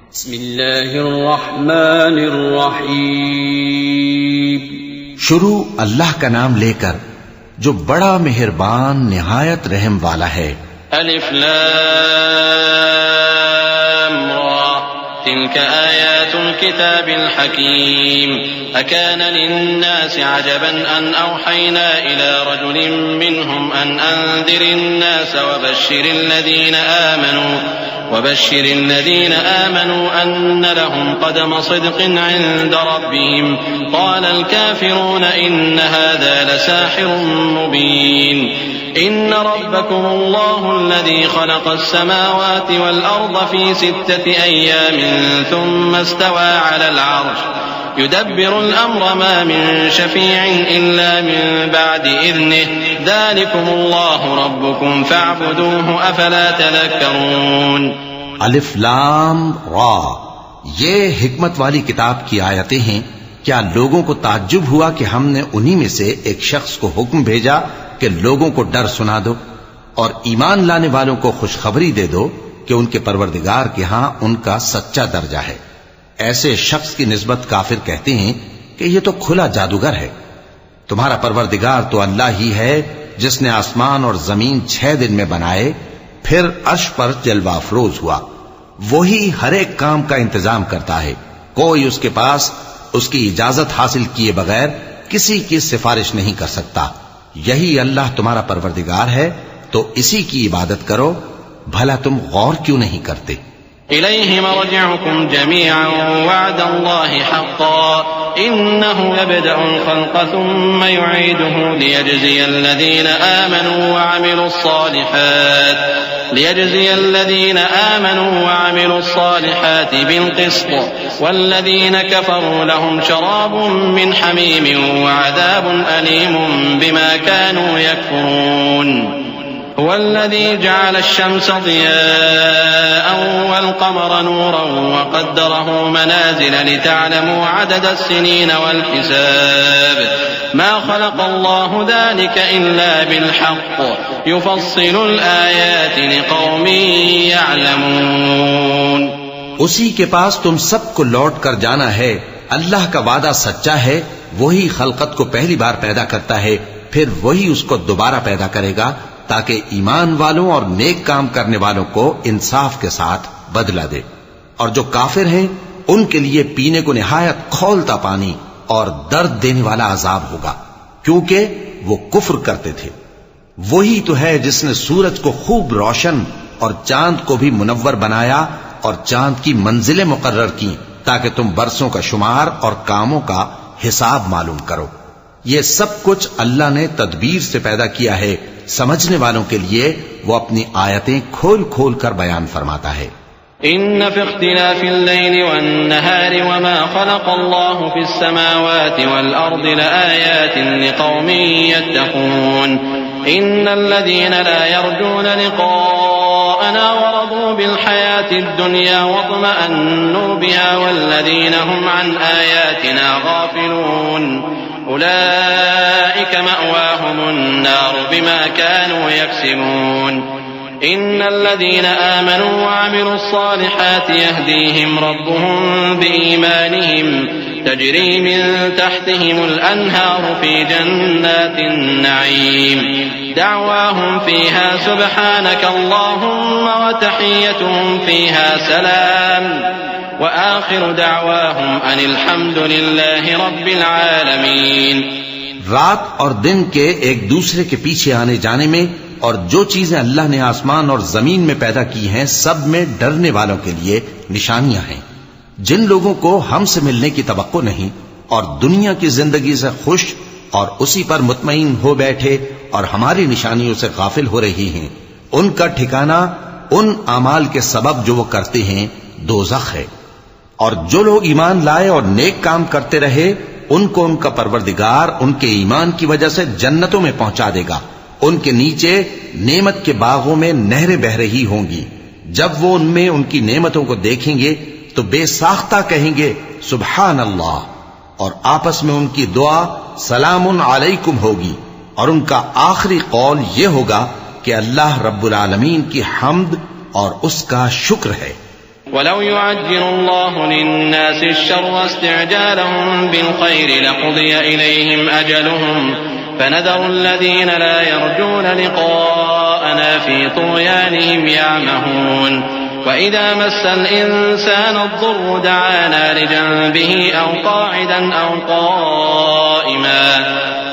बिस्मिल्लाहिर्रहमानिर्रहीम। शुरू अल्लाह का नाम लेकर जो बड़ा मेहरबान निहायत रहम वाला है। अलिफ लाम रा तिल्क आयातुल किताबिल हकीम अकान लिन्नासि अजबन अन औहयना इला रजुलिन मिनहुम अन अंदिरिन नास وبشر الذين آمنوا أن لهم قدم صدق عند ربهم قال الكافرون إن هذا لساحر مبين إن ربكم الله الذي خلق السماوات والأرض في 6 أيام ثم استوى على العرش يدبر الأمر ما من شفيع إلا من بعد إذنه ذلكم الله ربكم فاعبدوه أفلا تذكرون। अलिफ लाम रा, ये हिकमत वाली किताब की आयतें हैं। क्या लोगों को ताज्जुब हुआ कि हमने उन्हीं में से एक शख्स को हुक्म भेजा कि लोगों को डर सुना दो और ईमान लाने वालों को खुशखबरी दे दो कि उनके परवरदिगार के यहां उनका सच्चा दर्जा है। ऐसे शख्स की निस्बत काफिर कहते हैं कि यह तो खुला जादूगर है। तुम्हारा परवरदिगार तो अल्लाह ही है जिसने आसमान और जमीन 6 दिन में बनाए, फिर अर्श पर जलवा अफरोज हुआ। वही हर एक काम का इंतजाम करता है। कोई उसके पास उसकी इजाजत हासिल किए बगैर किसी की सिफारिश नहीं कर सकता। यही अल्लाह तुम्हारा परवरदिगार है, तो इसी की इबादत करो। भला तुम गौर क्यों नहीं करते? इलैहि मरजिउकुम जमीअन वअदल्लाहि हक़्क़न इन्नहु यब्दअुल ख़ल्क़ थुम्मा युईदुहु लियजज़ियल्लज़ीना आमनू वअमिलुस्सालिहात बिलक़िस्त वल्लज़ीना कफ़रू लहुम शराबुम मिन हमीमिन वअज़ाबुन अलीमुम बिमा कानू यकफ़ुरून। هو الذي جعل الشمس ضياء والقمر نورا وقدره منازل لتعلموا عدد السنين والحساب ما خلق الله ذلك إلا بالحق يفصل الآيات لقوم يعلمون। उसी के पास तुम सबको लौट कर जाना है। अल्लाह का वादा सच्चा है। वही खलकत को पहली बार पैदा करता है, फिर वही उसको दोबारा पैदा करेगा ताकि ईमान वालों और नेक काम करने वालों को इंसाफ के साथ बदला दे। और जो काफिर हैं उनके लिए पीने को निहायत खौलता पानी और दर्द देने वाला अजाब होगा, क्योंकि वो कुफ्र करते थे। वही तो है जिसने सूरज को खूब रोशन और चांद को भी मुनव्वर बनाया और चांद की मंजिलें मुकर्रर की ताकि तुम बरसों का शुमार और कामों का हिसाब मालूम करो। ये सब कुछ अल्लाह ने तदबीर से पैदा किया है। समझने वालों के लिए वो अपनी आयतें खोल खोल कर बयान फरमाता है। इन्न फी इख्तिलाफिल लैली वन नहारी वमा खलक़ल्लाहु फिस समावाति वल अर्दि लआयातिन लिक़ौमिन यत्तक़ून। इन्नल लज़ीना ला यर्जूना लिक़ाअना वरदू बिल हयातिद दुनिया वत्मअन्नू बिहा वल्लज़ीना हुम अन आयातिना गाफिलून उलाइक मअवाहुमुन नार बिमा कानू यक्सिबून। इन्नल्लज़ीना आमनू वअमिलुस्सालिहाति यहदीहिम रब्बुहुम बिईमानिहिम तजरी मिन तहतिहिमुल अन्हारु फी जन्नातिन नईम दअवाहुम फीहा सुब्हानकल्लाहुम्मा व तहिय्यतुहुम फीहा सलाम व आखिरु दअवाहुम अनिल हम्दुलिल्लाहि रब्बिल आलमीन। रात और दिन के एक दूसरे के पीछे आने जाने में और जो चीजें अल्लाह ने आसमान और जमीन में पैदा की हैं, सब में डरने वालों के लिए निशानियां हैं। जिन लोगों को हमसे मिलने की तवक्को नहीं और दुनिया की जिंदगी से खुश और उसी पर मुतमईन हो बैठे और हमारी निशानियों से गाफिल हो रही हैं, उनका ठिकाना उन अमाल के सबब जो वो करते हैं दोज़ख है। और जो लोग ईमान लाए और नेक काम करते रहे, उनको उनका परवरदिगार उनके ईमान की वजह से जन्नतों में पहुंचा देगा। उनके नीचे नेमत के बागों में नहरें बह रही होंगी। जब वो उनमें उनकी नेमतों को देखेंगे तो बेसाख्ता कहेंगे सुभान अल्लाह, और आपस में उनकी दुआ सलामुन अलैकुम होगी। और उनका आखिरी कौल ये होगा कि अल्लाह रब्बुल आलमीन की हम्द और उसका शुक्र है। वलौ युअज्जिलुल्लाहु लिन्नासि अश्शर्र इस्तिअजालहुम बिलखैरि लक़ुदिय इलैहिम अजलुहुम फनदरु अल्लज़ीना ला यर्जूना लिक़ाअना फ़ी तुग़यानिहिम यअमहून वइज़ा मस्सल इंसान अद्दुर्रु दअाना लिजंबिहि औ क़ाइदन औ क़ाइमा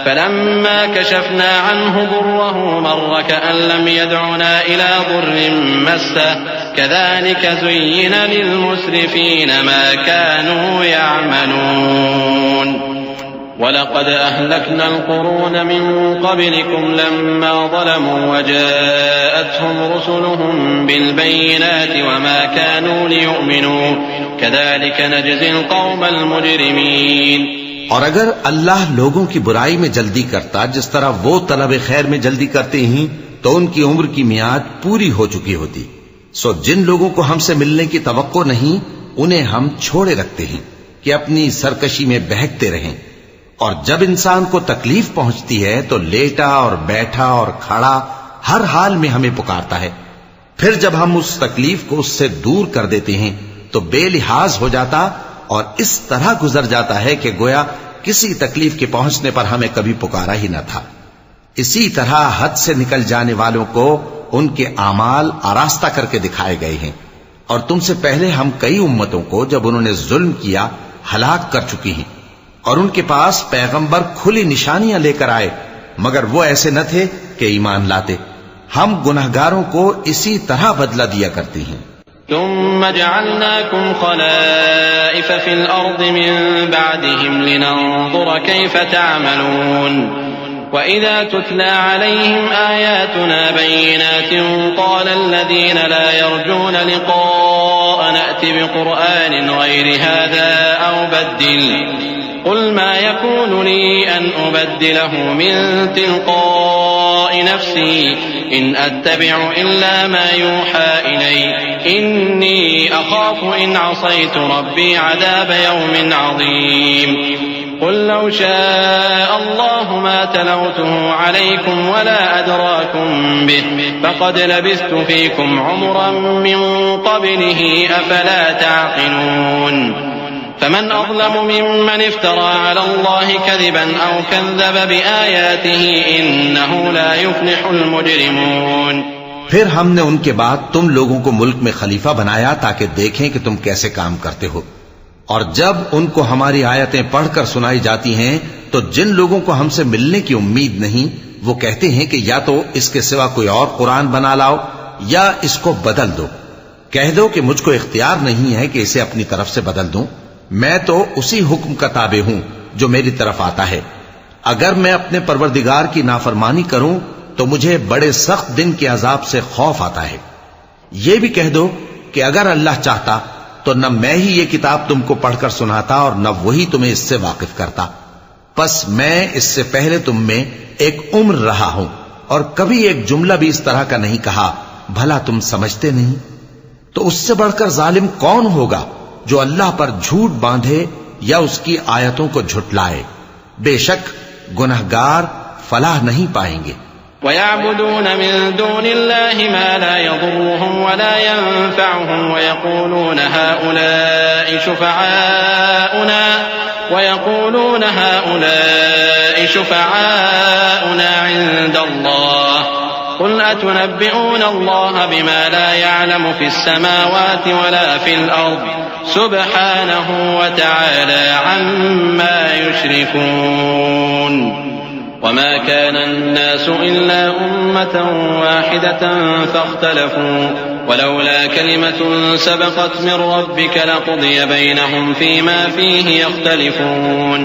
फलम्मा कशफना अन्हु दुर्रहु मर्र कअन लम यदउना इला दुर्रिन मस्सह कज़ालिक ज़ुय्यिन लिलमुस्रिफीन मा कानू यअमलून वलक़द अहलकना अलक़ुरून मिन क़ब्लिकुम लम्मा ज़लमू वजाअतहुम रुसुलुहुम बिलबय्यिनाति वमा कानू लियु'मिनू कज़ालिक नजज़िल क़ौमल मुजरिमीन। और अगर अल्लाह लोगों की बुराई में जल्दी करता जिस तरह वो तलब खैर में जल्दी करते हैं तो उनकी उम्र की मियाद पूरी हो चुकी होती। सो जिन लोगों को हमसे मिलने की तवक्को नहीं उन्हें हम छोड़े रखते हैं कि अपनी सरकशी में बहकते रहें। और जब इंसान को तकलीफ पहुंचती है तो लेटा और बैठा और खड़ा हर हाल में हमें पुकारता है। फिर जब हम उस तकलीफ को उससे दूर कर देते हैं तो बेलिहाज हो जाता और इस तरह गुजर जाता है कि गोया किसी तकलीफ के पहुंचने पर हमें कभी पुकारा ही न था। इसी तरह हद से निकल जाने वालों को उनके आमाल आरास्ता करके दिखाए गए हैं। और तुमसे पहले हम कई उम्मतों को जब उन्होंने जुल्म किया हलाक कर चुकी हैं और उनके पास पैगंबर खुली निशानियां लेकर आए मगर वो ऐसे न थे कि ईमान लाते। हम गुनहगारों को इसी तरह बदला दिया करते हैं। तुम्म जअलनाकुम खलाइफ फिल अर्दि मिन बअदिहिम लिनंजुर कैफ तअमलून वइज़ा तुतला अलैहिम आयातुना बय्यिनातिन क़ाल अल्लज़ीना ला यर्जूना लिक़ाअना अति बिक़ुरआनिन गैरि हाज़ा औ बद्दिल क़ुल मा यकूनु ली अन उबद्दिलहु मिन तिलक़ाइ नफ़्सी इन अत्तबिउ इल्ला मा यूहा इलैहि इन्नी अख़ाफ़ु इन असैतु रब्बी अज़ाब यौमिन अज़ीम क़ुल लौ शाअ अल्लाहु मा तलौतुहु अलैकुम वला अदराकुम बिहि फ़क़द लबिस्तु फ़ीकुम उमरन मिन क़ब्लिहि अफ़ला तअक़िलून फमन अज़लमु मिम्मन इफ्तरा अला अल्लाहि कज़िबन औ कज़्ज़ब बिआयातिहि इन्नहु ला युफ़्लिहुल मुजरिमून। फिर हमने उनके बाद तुम लोगों को मुल्क में खलीफा बनाया ताकि देखें कि तुम कैसे काम करते हो। और जब उनको हमारी आयतें पढ़कर सुनाई जाती हैं तो जिन लोगों को हमसे मिलने की उम्मीद नहीं वो कहते हैं कि या तो इसके सिवा कोई और कुरान बना लाओ या इसको बदल दो। कह दो कि मुझको इख्तियार नहीं है कि इसे अपनी तरफ से बदल दूं। मैं तो उसी हुक्म का ताबे हूं जो मेरी तरफ आता है। अगर मैं अपने परवरदिगार की नाफरमानी करूं तो मुझे बड़े सख्त दिन के अजाब से खौफ आता है। यह भी कह दो कि अगर अल्लाह चाहता तो न मैं ही ये किताब तुमको पढ़कर सुनाता और न वही तुम्हें इससे वाकिफ करता। बस मैं इससे पहले तुम में एक उम्र रहा हूं और कभी एक जुमला भी इस तरह का नहीं कहा, भला तुम समझते नहीं? तो उससे बढ़कर जालिम कौन होगा जो अल्लाह पर झूठ बांधे या उसकी आयतों को झुटलाए। बेशक गुनहगार फलाह नहीं पाएंगे। वयअबुदून मिन दूनिल्लाहि मा ला यदुर्रुहुम वला यनफअहुम वयक़ूलून हाउलाइ शुफ़अाउना इंदल्लाह क़ुल अतुनब्बिऊन अल्लाह बिमा ला यअलमु फ़िस्समावाति वला फ़िल अर्द सुब्हानहु व तआला अम्मा युश्रिकून। वमा कान अन्नासु इल्ला उम्मतन वाहिदतन फ़ख्तलफू वलौला कलिमतुन सबक़त मिन रब्बिक लक़ुदिय बैनहुम फ़ीमा फ़ीहि यख्तलिफून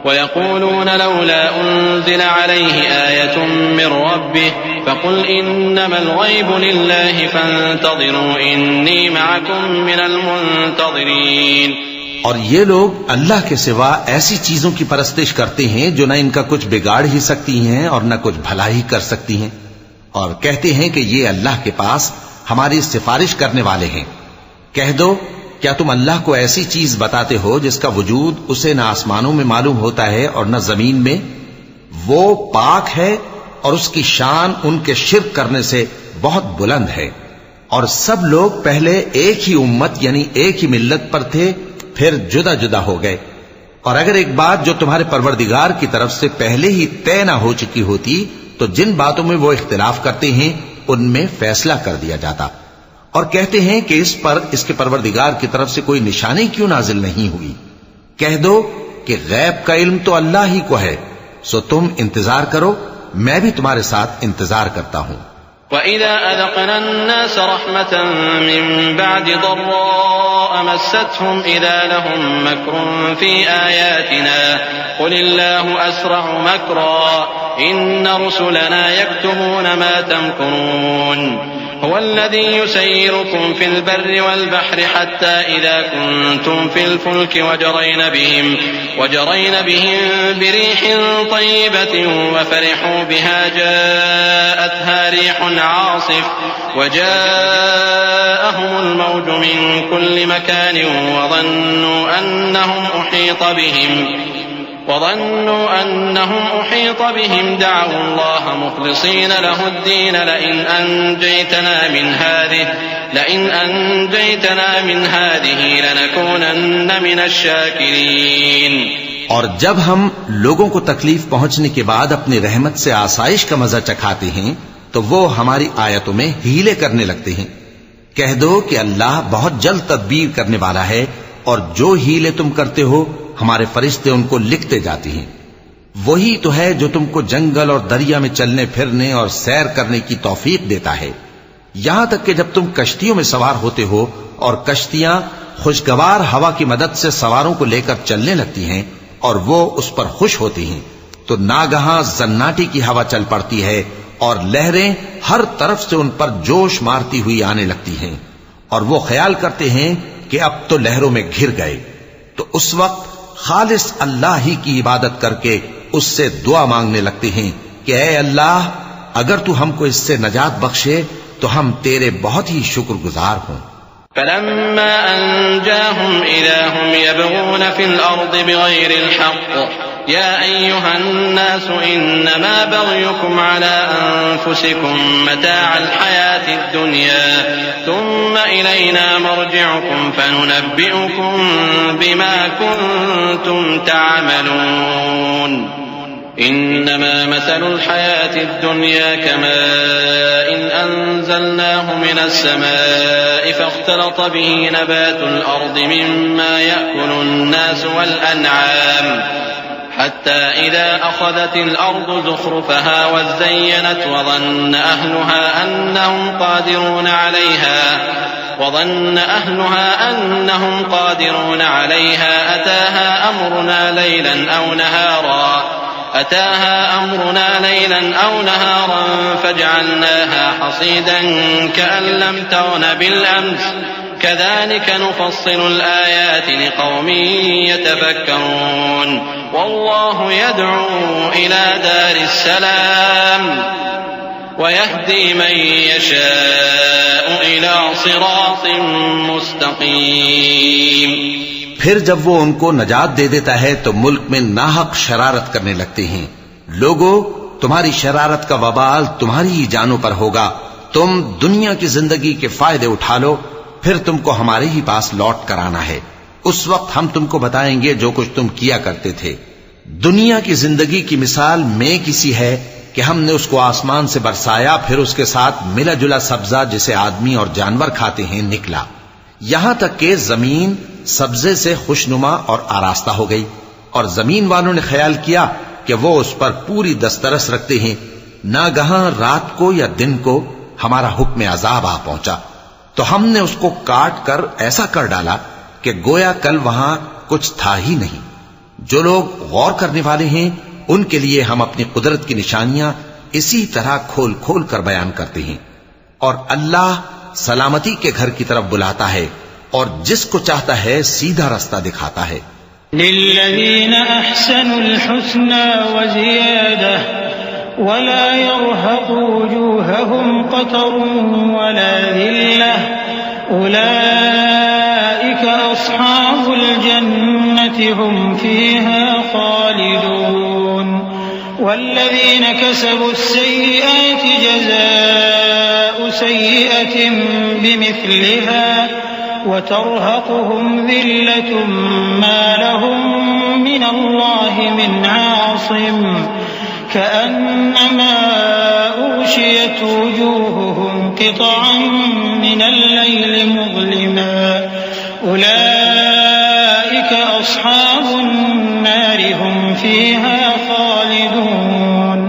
वयक़ूलून लौला उन्ज़िल अलैहि आयतुन मिन रब्बिहि फ़क़ुल इन्नमल ग़ैबु लिल्लाहि फ़ंतज़िरू इन्नी मअकुम मिनल मुंतज़िरीन। और ये लोग अल्लाह के सिवा ऐसी चीजों की परस्तिश करते हैं जो न इनका कुछ बिगाड़ ही सकती हैं और न कुछ भला ही कर सकती हैं, और कहते हैं कि ये अल्लाह के पास हमारी सिफारिश करने वाले हैं। कह दो, क्या तुम अल्लाह को ऐसी चीज बताते हो जिसका वजूद उसे न आसमानों में मालूम होता है और न जमीन में? वो पाक है और उसकी शान उनके शिर्क करने से बहुत बुलंद है। और सब लोग पहले एक ही उम्मत यानी एक ही मिल्लत पर थे, फिर जुदा जुदा हो गए। और अगर एक बात जो तुम्हारे परवरदिगार की तरफ से पहले ही तय न हो चुकी होती तो जिन बातों में वो इख्तिलाफ करते हैं उनमें फैसला कर दिया जाता। और कहते हैं कि इस पर इसके परवरदिगार की तरफ से कोई निशानी क्यों नाजिल नहीं हुई। कह दो कि गैब का इल्म तो अल्लाह ही को है, सो तुम इंतजार करो, मैं भी तुम्हारे साथ इंतजार करता हूं। وَإِذَا أَذَقْنَا النَّاسَ رَحْمَةً مِّن بَعْدِ ضَرَّاءَ مَسَّتْهُمْ إِذَا لَهُم مَّكْرٌ فِي آيَاتِنَا قُلِ اللَّهُ أَسْرَعُ مَكْرًا إِنَّ رُسُلَنَا يَكْتُبُونَ مَا تَمْكُرُونَ هو الذي يسيركم في البر والبحر حتى إذا كنتم في الفلك وجرين بهم بريح طيبة وفرحوا بها جاءتها ريح عاصف وجاءهم الموج من كل مكان وظنوا أنهم أحيط بهم دعوا الله مخلصين له الدين لئن أنجيتنا من هذه لنكونن من الشاكرين। और जब हम लोगों को तकलीफ पहुंचने के बाद अपनी रहमत से आसाइश का मजा चखाते हैं तो वो हमारी आयतों में हीले करने लगते हैं। कह दो कि अल्लाह बहुत जल्द तदबीर करने वाला है और जो हीले तुम करते हो हमारे फरिश्ते उनको लिखते जाते हैं। वही तो है जो तुमको जंगल और दरिया में चलने फिरने और सैर करने की तौफीक देता है, यहां तक कि जब तुम कश्तियों में सवार होते हो और कश्तियां खुशगवार हवा की मदद से सवारों को लेकर चलने लगती हैं और वो उस पर खुश होती हैं, तो नागहां जन्नाटी की हवा चल पड़ती है और लहरें हर तरफ से उन पर जोश मारती हुई आने लगती हैं और वो ख्याल करते हैं कि अब तो लहरों में घिर गए। तो उस वक्त खालिस अल्लाह ही की इबादत करके उससे दुआ मांगने लगते हैं कि ऐ अल्लाह, अगर तू हमको इससे नजात बख्शे तो हम तेरे बहुत ही शुक्रगुजार हों। فَلَمَّا أَنْجَاهُمْ إِذَا هُمْ يَبْغُونَ فِي الْأَرْضِ بِغَيْرِ الْحَقِّ يَا أَيُّهَا النَّاسُ إِنَّمَا بَغْيُكُمْ عَلَى أَنفُسِكُمْ مَتَاعَ الْحَيَاةِ الدُّنْيَا ثُمَّ إِلَيْنَا مَرْجِعُكُمْ فَنُنَبِّئُكُم بِمَا كُنتُمْ تَعْمَلُونَ إنما مثل الحياة الدنيا كماء أنزلناه من السماء فاختلط به نبات الأرض مما يأكل الناس والأنعام حتى إذا أخذت الأرض زخرفها وزينت وظن أهلها أنهم قادرون عليها أتاها أمرنا ليلا أو نهارا فجعلناها حصيدا كأن لم تغن بالأمس كذلك نفصل الآيات لقوم يتفكرون والله يدعو إلى دار السلام ويهدي من يشاء إلى صراط مستقيم। फिर जब वो उनको नजात दे देता है तो मुल्क में नाहक शरारत करने लगते हैं। लोगों, तुम्हारी शरारत का वबाल तुम्हारी ही जानों पर होगा। तुम दुनिया की जिंदगी के फायदे उठा लो, फिर तुमको हमारे ही पास लौट कर आना है। उस वक्त हम तुमको बताएंगे जो कुछ तुम किया करते थे। दुनिया की जिंदगी की मिसाल में किसी है कि हमने उसको आसमान से बरसाया, फिर उसके साथ मिला जुला सब्जा जिसे आदमी और जानवर खाते हैं निकला, यहां तक कि जमीन सब्जे से खुशनुमा और आरास्ता हो गई और जमीन वालों ने ख्याल किया कि वो उस पर पूरी दस्तरस रखते हैं। नागहां रात को या दिन को हमारा हुक्म अजाब आ पहुंचा तो हमने उसको काट कर ऐसा कर डाला कि गोया कल वहां कुछ था ही नहीं। जो लोग गौर करने वाले हैं उनके लिए हम अपनी कुदरत की निशानियां इसी तरह खोल खोल कर बयान करते हैं। और अल्लाह सलामती के घर की तरफ बुलाता है और जिसको चाहता है सीधा रास्ता दिखाता है। लिल्लज़ीन अहसनुल हुस्ना व ज़ियादा वला यरहक़ु वजूहहुम क़तरुन वला ज़िल्लह उलाइका अस्हाबुल जन्नति हुम फ़ीहा ख़ालिदून वल्लज़ीन कसबुस सय्यिआति जज़ाउ سيئة بمثلها وترهقهم ذلة ما لهم من الله من عاصم كأنما أغشيت وجوههم قطعا من الليل مظلما أولئك أصحاب النار هم فيها خالدون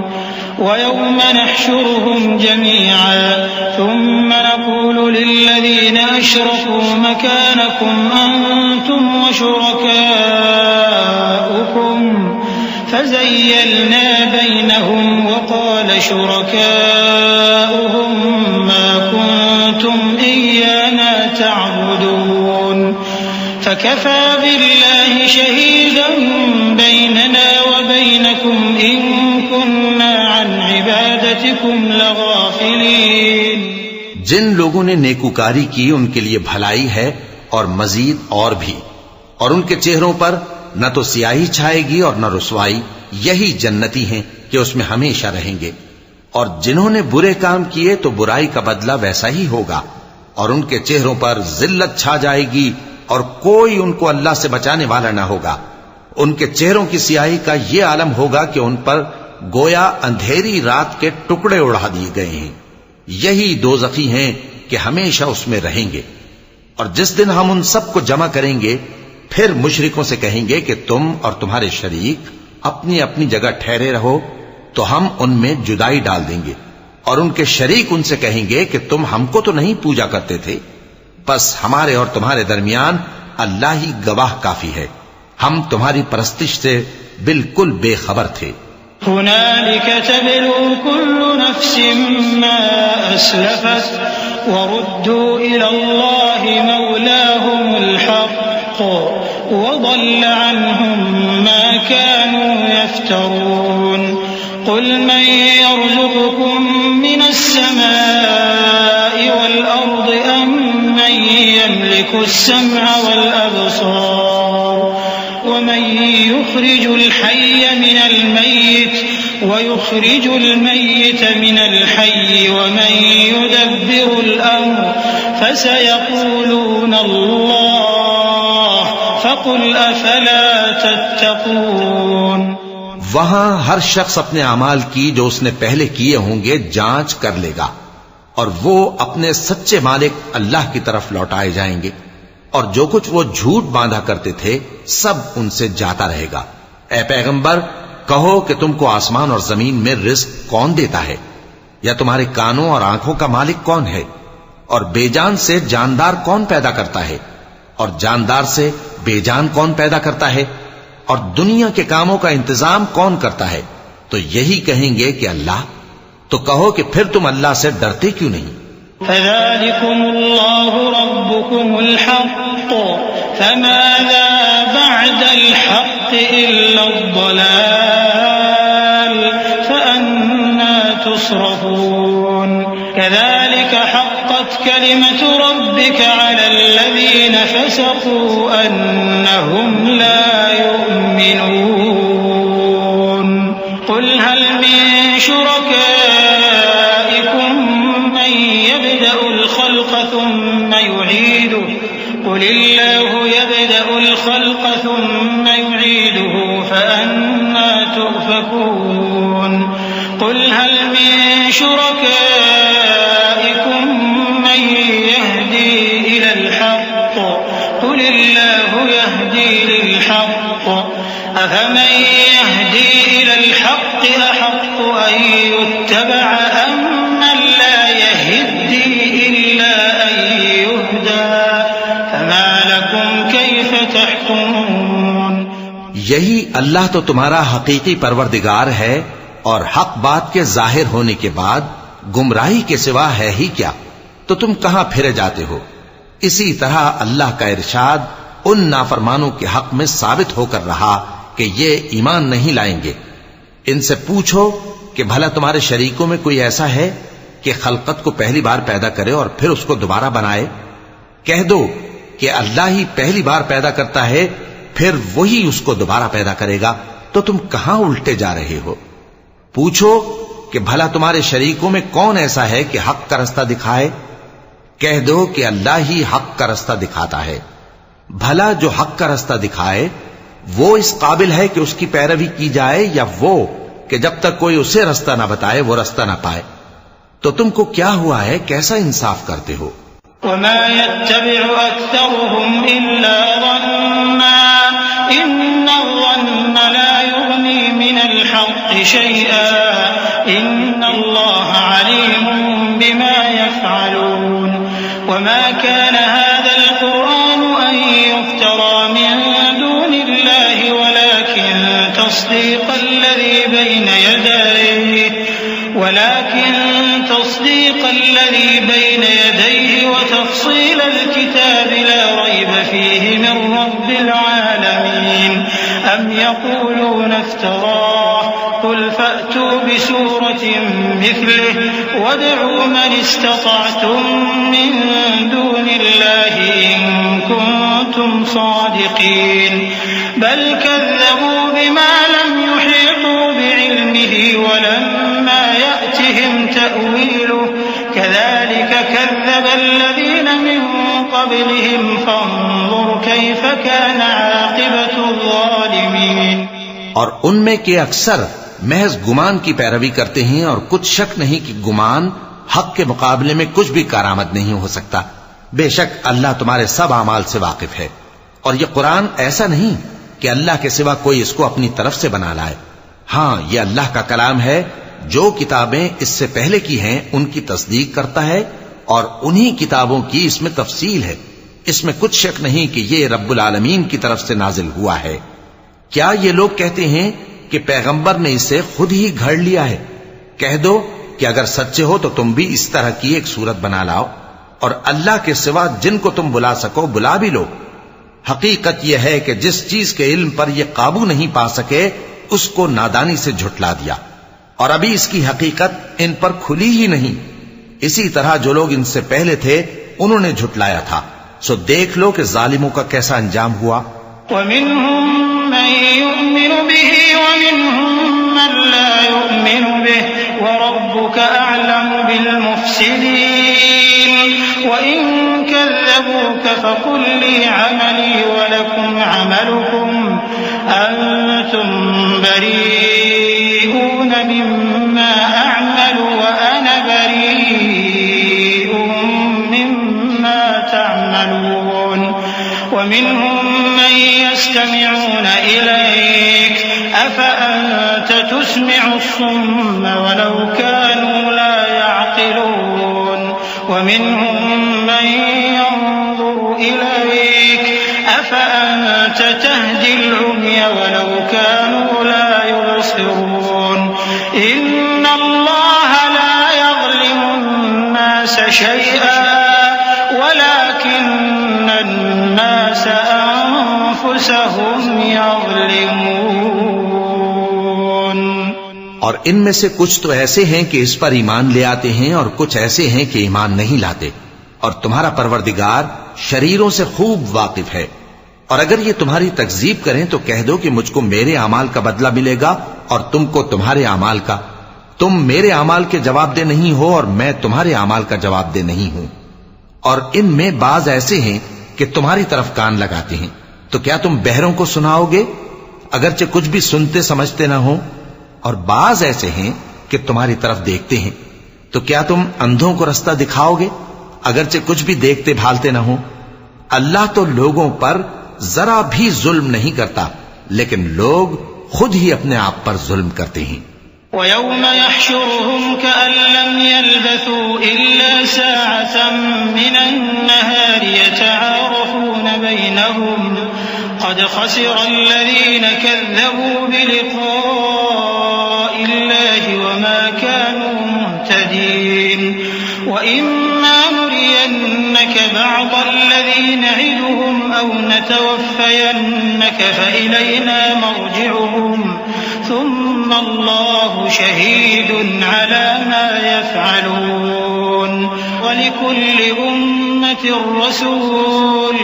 ويوم نحشرهم جميعا ثم نقول للذين أشركوا مكانكم أنتم وشركاؤكم فزيلنا بينهم وقال شركاؤهم ما كنتم إيانا تعبدون فكفى بالله شهيدا بيننا وبينكم إن كنا عن عبادتكم لغافلين. जिन लोगों ने नेकूकारी की उनके लिए भलाई है और मजीद और भी, और उनके चेहरों पर न तो सियाही छाएगी और न रुसवाई, यही जन्नती हैं कि उसमें हमेशा रहेंगे। और जिन्होंने बुरे काम किए तो बुराई का बदला वैसा ही होगा, और उनके चेहरों पर जिल्लत छा जाएगी और कोई उनको अल्लाह से बचाने वाला न होगा। उनके चेहरों की सियाही का ये आलम होगा कि उन पर गोया अंधेरी रात के टुकड़े उड़ा दिए गए हैं। यही दोज़खी हैं कि हमेशा उसमें रहेंगे। और जिस दिन हम उन सबको जमा करेंगे फिर मुशरिकों से कहेंगे कि तुम और तुम्हारे शरीक अपनी अपनी जगह ठहरे रहो, तो हम उनमें जुदाई डाल देंगे। और उनके शरीक उनसे कहेंगे कि तुम हमको तो नहीं पूजा करते थे, बस हमारे और तुम्हारे दरमियान अल्लाह ही गवाह काफी है, हम तुम्हारी परस्तिश से बिल्कुल बेखबर थे। हुनालिक तबलू कुल्लु नफ्सिन मा अस्लफत वरुद्दू इलल्लाहि मौलाहुमुल हक़ वضل عنهم ما كانوا يفترون قل من يرزقكم من السماء والأرض أم من يملك السمع والأبصار ومن يخرج الحي من الميت ويخرج الميت من الحي ومن يدبر الأمر فسيقولون الله فقل أفلا تتقون. वहां हर शख्स अपने अमाल की जो उसने पहले किए होंगे जांच कर लेगा, और वो अपने सच्चे मालिक अल्लाह की तरफ लौटाए जाएंगे, और जो कुछ वो झूठ बांधा करते थे सब उनसे जाता रहेगा। ए पैगंबर, कहो कि तुमको आसमान और जमीन में रिज्क कौन देता है, या तुम्हारे कानों और आंखों का मालिक कौन है, और बेजान से जानदार कौन पैदा करता है, और जानदार से बेजान कौन पैदा करता है, और दुनिया के कामों का इंतजाम कौन करता है। तो यही कहेंगे कि अल्लाह। तो कहो कि फिर तुम अल्लाह से डरते क्यों नहीं। फ़ज़ालिकुमुल्लाहु रब्बुकुमुल हक़्क़ फ़माज़ा बअदल हक़्क़ इल्लद्दलाल फ़अन्ना तुस्रफ़ून कज़ालिक हक़्क़त कलिमतु रब्बिका अलल्लज़ीन फ़सक़ू अन्नहुम ला युमिनून क़ुल हल मिन शुरकाइकुम मन यब्दअुल ख़ल्क़ थुम्मा युईदुहु क़ुल इल्लाहु यब्दअुल ख़ल्क़ थुम्मा युईदुहु फ़अन्ना तुफ़कून क़ुल हल मिन शुरकाइकुम मन यहदी इलल हक़्क़ क़ुल इल्लाहु यहदी लिल हक़्क़ अफ़मन यहदी इलल हक़्क़ अहक़्क़ु अन युत्तबअ अम्मन ला यहद्दी इल्ला अन युहदा फमा लकुम कैफ़ तहकुमून. यही अल्लाह तो तुम्हारा हकीकी परवरदिगार है, और हक बात के जाहिर होने के बाद गुमराही के सिवा है ही क्या, तो तुम कहां फिरे जाते हो। इसी तरह अल्लाह का इरशाद उन नाफरमानों के हक में साबित होकर रहा कि ये ईमान नहीं लाएंगे। इनसे पूछो कि भला तुम्हारे शरीकों में कोई ऐसा है कि खलकत को पहली बार पैदा करे और फिर उसको दोबारा बनाए। कह दो कि अल्लाह ही पहली बार पैदा करता है, फिर वही उसको दोबारा पैदा करेगा, तो तुम कहां उल्टे जा रहे हो। पूछो कि भला तुम्हारे शरीकों में कौन ऐसा है कि हक का रास्ता दिखाए? कह दो कि अल्लाह ही हक का रास्ता दिखाता है। भला जो हक का रास्ता दिखाए वो इस काबिल है कि उसकी पैरवी की जाए, या वो कि जब तक कोई उसे रास्ता ना बताए वो रास्ता ना पाए? तो तुमको क्या हुआ है, कैसा इंसाफ करते हो? वमा यत्तबिउ अक्सरुहुम इल्ला ज़न्ना इन्ना ज़न्न ला युग़नी मिनल हक़्क़ि शैआ इन्नल्लाह अलीमुम बिमा यफ़अलून वमा कान हाज़ल क़ुरआन अन युफ़्तरा मिन दूनिल्लाहि वलाकिन तस्दीक़ल लज़ी बैन यदैहि वतफ़सील الكتاب لا ريب فيه من رب العالمين أم يقولون افتراه قل فأتوا بسورة مثله وادعوا من استطعتم من دون الله إن كنتم صادقين بل كذبوا بما لم يحيطوا بعلمه ولما يأتهم تأويله كذلك كذب الذين من قبلهم فانظر كيف كان عاقبة الظالمين। और उनमें के अक्सर महज गुमान की पैरवी करते हैं, और कुछ शक नहीं कि गुमान हक के मुकाबले में कुछ भी कारामद नहीं हो सकता। बेशक अल्लाह तुम्हारे सब अमाल से वाकिफ है। और ये कुरान ऐसा नहीं कि अल्लाह के सिवा कोई इसको अपनी तरफ से बना लाए। हां, यह अल्लाह का कलाम है। जो किताबें इससे पहले की हैं उनकी तस्दीक करता है, और उन्हीं किताबों की इसमें तफसील है। इसमें कुछ शक नहीं कि ये रब्बुल आलमीन की तरफ से नाजिल हुआ है। क्या ये लोग कहते हैं कि पैगंबर ने इसे खुद ही घड़ लिया है? कह दो कि अगर सच्चे हो तो तुम भी इस तरह की एक सूरत बना लाओ, और अल्लाह के सिवा जिनको तुम बुला सको बुला भी लो। हकीकत यह है कि जिस चीज के इल्म पर ये काबू नहीं पा सके उसको नादानी से झुठला दिया, और अभी इसकी हकीकत इन पर खुली ही नहीं। इसी तरह जो लोग इनसे पहले थे उन्होंने झुठलाया था। सो देख लो कि जालिमों का कैसा अंजाम हुआ। वमिन्हुम मन युमिनु बिही वमिन्हुम मन ला युमिनु बिही वरब्बुका अअलमु बिल मुफ्सिदीन वइन कज़्ज़बूका फकुल ली अमली वलकुम अमलुकुम अंतुम बरीऊन मिम्मा अअमलु व अना बरीउम मिम्मा तअमलून वमिन्हुम मन यस्तमिऊन इलैक अफअंत तुस्मिउ الصم ولو كانوا لا يعقلون ومنهم من ينظر إليك أفأنت تهدي العمي ولو كانوا لا يبصرون إن الله لا يظلم الناس شيئا ولكن الناس أنفسهم يظلمون। और इनमें से कुछ तो ऐसे हैं कि इस पर ईमान ले आते हैं, और कुछ ऐसे हैं कि ईमान नहीं लाते। और तुम्हारा परवरदिगार शरीरों से खूब वाकिफ है। और अगर ये तुम्हारी तकजीब करें तो कह दो कि मुझको मेरे अमाल का बदला मिलेगा और तुमको तुम्हारे अमाल का। तुम मेरे अमाल के जवाबदेह नहीं हो और मैं तुम्हारे अमाल का जवाबदेह नहीं हूं। और इनमें बाज ऐसे हैं कि तुम्हारी तरफ कान लगाते हैं, तो क्या तुम बहरों को सुनाओगे अगरचे कुछ भी सुनते समझते ना हो? और बाज ऐसे हैं कि तुम्हारी तरफ देखते हैं, तो क्या तुम अंधों को रास्ता दिखाओगे अगरचे कुछ भी देखते भालते ना हो? अल्लाह तो लोगों पर जरा भी जुल्म नहीं करता, लेकिन लोग खुद ही अपने आप पर जुल्म करते हैं। वयौम यहशुरुहुम कअन लम यल्बथू इल्ला साअतन मिनन नहारि यतआरफून बैनहुम क़द खसिरा अल्लज़ीना कज़्ज़बू बिलिक़ाइल्लाहि वमा कानू मुहतदीन वइम्मा नुरियन्नक बअद अल्लज़ी न'iदुहुम औ नतवफ़्फ़यन्नक फ़इलैना मर्जि'ुहुम ثم الله شهيد على ما يفعلون ولكل أمة رسول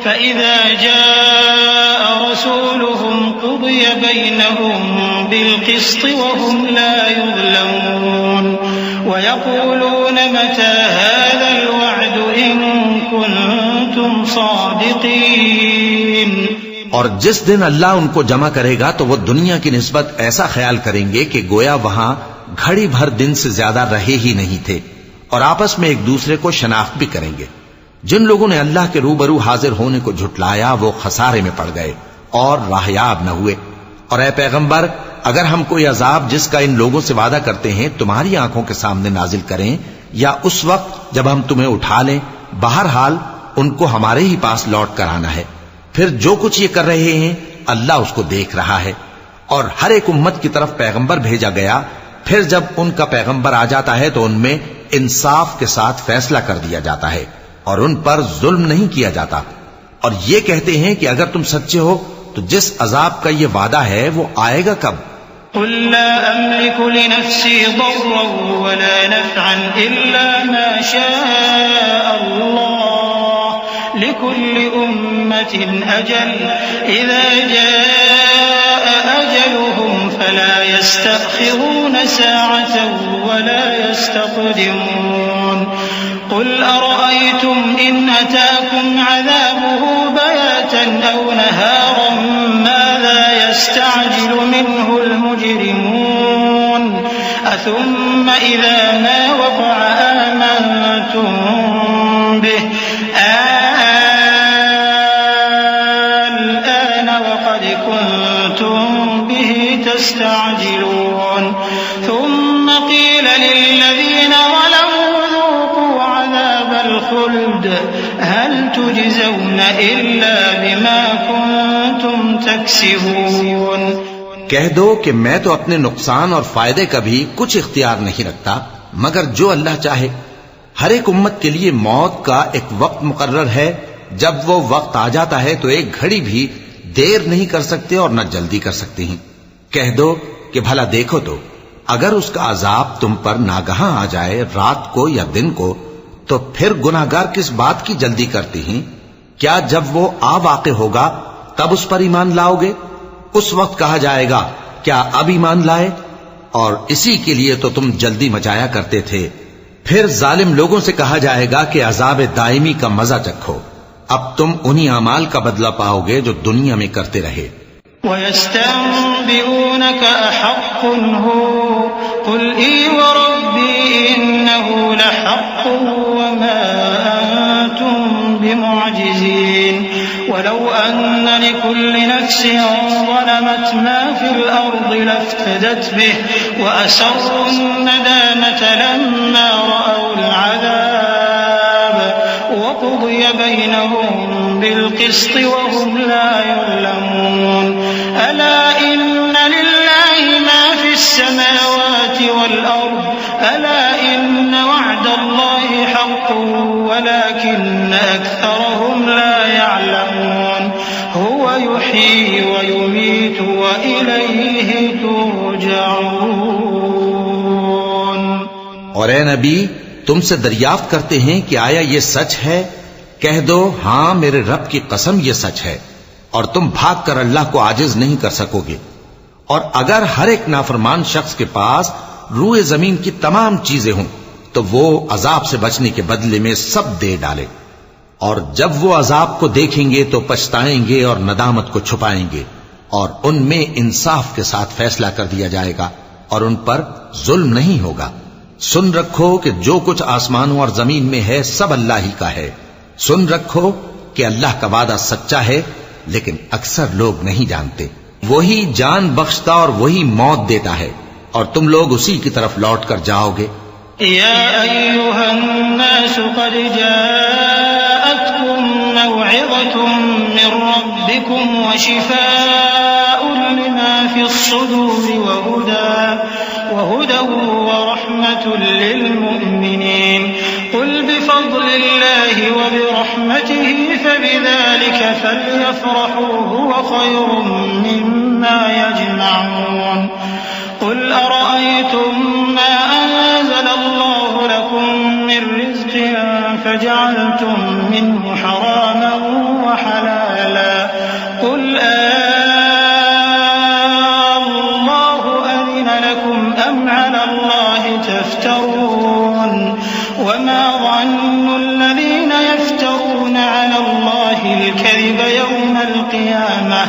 فإذا جاء رسولهم قضي بينهم بالقسط وهم لا يظلمون ويقولون متى هذا الوعد إن كنتم صادقين। और जिस दिन अल्लाह उनको जमा करेगा तो वो दुनिया की निस्बत ऐसा ख्याल करेंगे कि गोया वहां घड़ी भर दिन से ज्यादा रहे ही नहीं थे, और आपस में एक दूसरे को शनाख्त भी करेंगे। जिन लोगों ने अल्लाह के रूबरू हाजिर होने को झुटलाया वो खसारे में पड़ गए और राहयाब न हुए। और ए पैगंबर, अगर हम कोई अजाब जिसका इन लोगों से वादा करते हैं तुम्हारी आंखों के सामने नाजिल करें या उस वक्त जब हम तुम्हें उठा लें, बहरहाल उनको हमारे ही पास लौट कर आना है। फिर जो कुछ ये कर रहे हैं अल्लाह उसको देख रहा है। और हर एक उम्मत की तरफ पैगंबर भेजा गया, फिर जब उनका पैगंबर आ जाता है तो उनमें इंसाफ के साथ फैसला कर दिया जाता है और उन पर जुल्म नहीं किया जाता। और ये कहते हैं कि अगर तुम सच्चे हो तो जिस अजाब का ये वादा है वो आएगा कब? कुल ला अमलिकु लिनफ्सी दर्रन वला नफ़अन इल्ला मा शाअ अल्लाह लिकुल्लि उम्मतिन अजल इज़ा जाअ अजलुहुम फला यस्तअखिरून साअतन वला यस्तक़दिमून। कुल अरअयतुम इन अताकुम अज़ाबुहु बयातन औ नहारन माज़ा यस्तअजिलु मिन्हुल मुजरिमून अथुम्म इज़ा मा वक़अ आमनतुम बिहि आन वक़द कुंतुम बिहि तस्तअजिलून। थुम्म क़ील लिल्लज़ीना हल तुजज़ौन इल्ला बिमा कुंतुम तक्सिबून। कह दो कि मैं तो अपने नुकसान और फायदे का भी कुछ इख्तियार नहीं रखता मगर जो अल्लाह चाहे। हर एक उम्मत के लिए मौत का एक वक्त मुकर्रर है, जब वो वक्त आ जाता है तो एक घड़ी भी देर नहीं कर सकते और न जल्दी कर सकते हैं। कह दो कि भला देखो तो अगर उसका अजाब तुम पर नागहां आ जाए रात को या दिन को तो फिर गुनाहगार किस बात की जल्दी करते हैं? क्या जब वो आ वाक़े होगा तब उस पर ईमान लाओगे? उस वक्त कहा जाएगा क्या अब ईमान लाए? और इसी के लिए तो तुम जल्दी मचाया करते थे। फिर जालिम लोगों से कहा जाएगा कि अजाब दायमी का मजा चखो, अब तुम उन्हीं अमाल का बदला पाओगे जो दुनिया में करते रहे। वयस्तंबिऊनक अहक्कुन हु कुल ई वरब्बी इन्नहु लहक्कुन वमा अंतुम बिमुअजिजीन वलौ अन्न लिकुल्लि नफ्सिन ज़लमत मा फिल अर्दि लफ्तदत बिहि वअसर्रु नदामत लम्मा रअउल अज़ाब वक़ुदिय बैनहुम बिलक़िस्ति वहुम ला युज़लमून। अला इन्न लिल्लाहि मा फिस्समावाति वल अर्द अला इन्न वअदल्लाहि हक़्क़ुन वलाकिन्न अक्सरहुम ला यअलमून। हुव युह्यी व युमीतु व इलैहि तुरजऊन। और ए नबी, तुमसे दरियाफ्त करते हैं कि आया ये सच है? कह दो हां, मेरे रब की कसम ये सच है। और तुम भाग कर अल्लाह को आजिज नहीं कर सकोगे। और अगर हर एक नाफरमान शख्स के पास रूए जमीन की तमाम चीजें हों तो वो अजाब से बचने के बदले में सब दे डाले, और जब वो अजाब को देखेंगे तो पछताएंगे और नदामत को छुपाएंगे, और उनमें इंसाफ के साथ फैसला कर दिया जाएगा और उन पर जुल्म नहीं होगा। सुन रखो कि जो कुछ आसमानों और जमीन में है सब अल्लाह ही का है। सुन रखो कि अल्लाह का वादा सच्चा है, लेकिन अक्सर लोग नहीं जानते। वही जान बख्शता और वही मौत देता है, और तुम लोग उसी की तरफ लौट कर जाओगे। या अय्युहन्नास क़द जाअतकुम मौइज़तुम मिर रब्बिकुम व शिफाउन लिमा फिस्सुदूरि व हुदन व रहमतुन लिलमुमिनीन। कुल बिफज़लिल्लाहि व बिरहमतिही फबिज़ालिका फ़ल्यफ़रहू हुव ख़ैरुम मिम्मा ما يجمعون قل أرأيتم ما أنزل الله لكم من رزق فجعلتم منه حراما وحلالا قل الله أذن لكم أم على الله تفترون وما ظن الذين يفترون على الله الكذب يوم القيامة